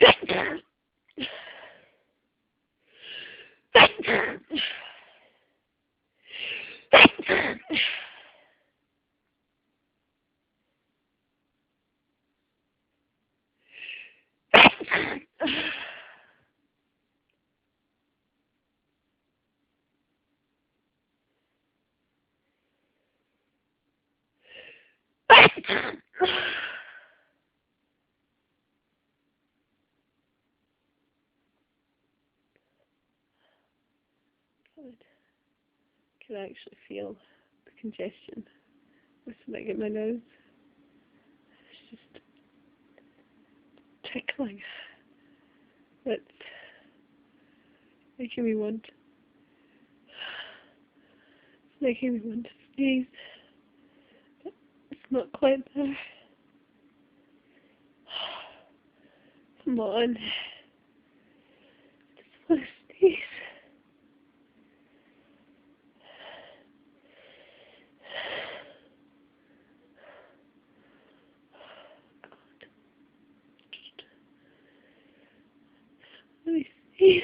I can actually feel the congestion with something in my nose. It's just tickling. It's making me want. It's making me want to sneeze. But it's not quite there. Come on. I just want to sneeze. Let me sneeze.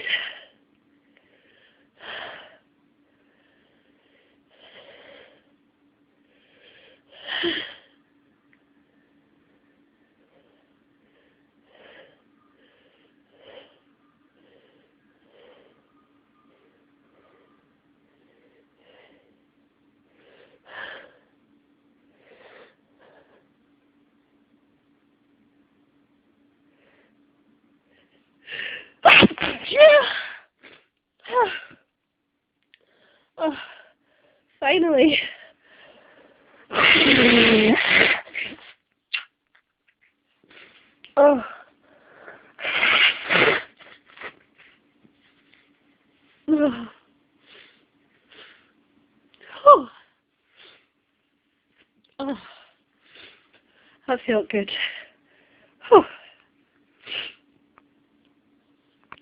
Oh, finally. Oh. Oh. Oh. That felt good. Oh.